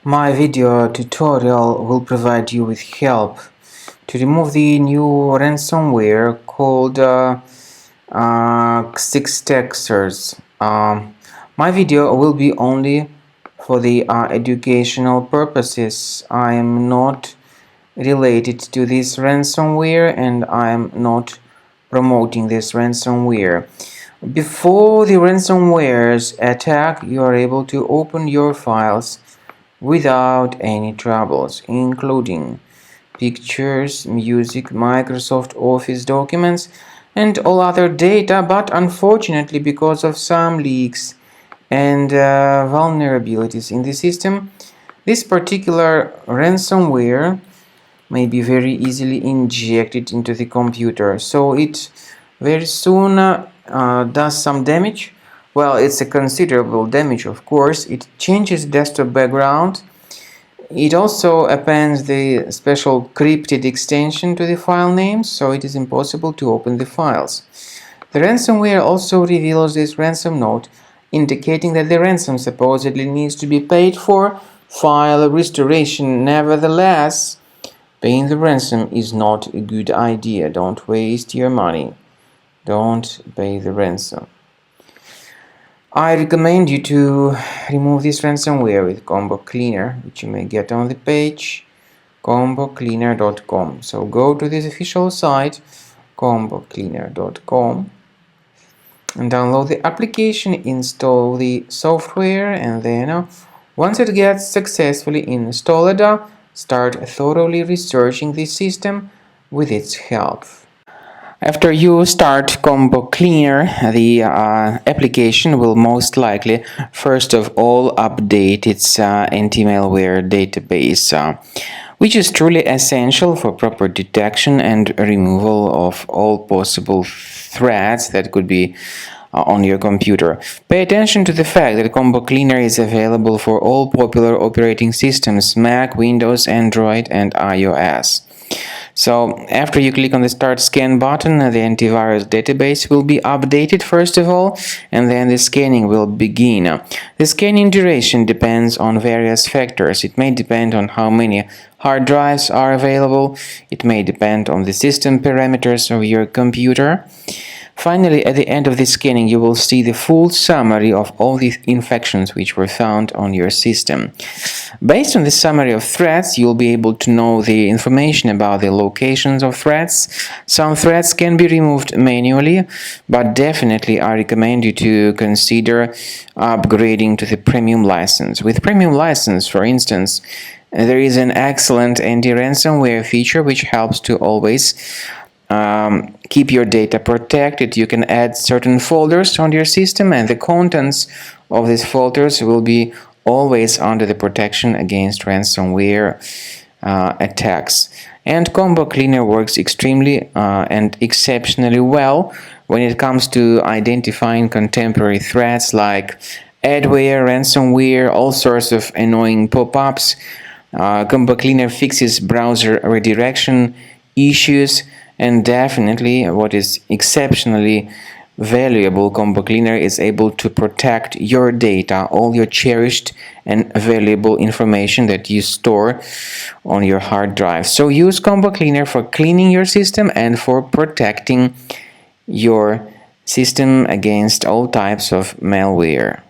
My video tutorial will provide you with help to remove the new ransomware called XIXTEXRZ. My video will be only for the educational purposes. I am not related to this ransomware and I am not promoting this ransomware. Before the ransomware's attack, you are able to open your files without any troubles, including pictures, music, Microsoft Office documents, and all other data, but unfortunately, because of some leaks and vulnerabilities in the system, this particular ransomware may be very easily injected into the computer, so it very soon does some damage. Well, it's a considerable damage, of course. It changes desktop background. It also appends the special crypted extension to the file names, so it is impossible to open the files. The ransomware also reveals this ransom note, indicating that the ransom supposedly needs to be paid for file restoration. Nevertheless, paying the ransom is not a good idea. Don't waste your money. Don't pay the ransom. I recommend you to remove this ransomware with Combo Cleaner, which you may get on the page combocleaner.com. So go to this official site combocleaner.com and download the application, install the software, and then once it gets successfully installed, start thoroughly researching the system with its help. After you start Combo Cleaner, the application will most likely first of all update its anti-malware database, which is truly essential for proper detection and removal of all possible threats that could be on your computer. Pay attention to the fact that Combo Cleaner is available for all popular operating systems: Mac, Windows, Android, and iOS. So after you click on the Start Scan button, the antivirus database will be updated first of all, and then the scanning will begin. The scanning duration depends on various factors. It may depend on how many hard drives are available. It may depend on the system parameters of your computer. Finally, at the end of the scanning, you will see the full summary of all the infections which were found on your system. Based on the summary of threats, you'll be able to know the information about the locations of threats. Some threats can be removed manually, but definitely I recommend you to consider upgrading to the premium license. With premium license, for instance, there is an excellent anti-ransomware feature which helps to always keep your data protected. You can add certain folders on your system, and the contents of these folders will be always under the protection against ransomware attacks. And Combo Cleaner works extremely and exceptionally well when it comes to identifying contemporary threats like adware, ransomware, all sorts of annoying pop-ups. Combo Cleaner fixes browser redirection issues. And definitely, what is exceptionally valuable, Combo Cleaner is able to protect your data, all your cherished and valuable information that you store on your hard drive. So use Combo Cleaner for cleaning your system and for protecting your system against all types of malware.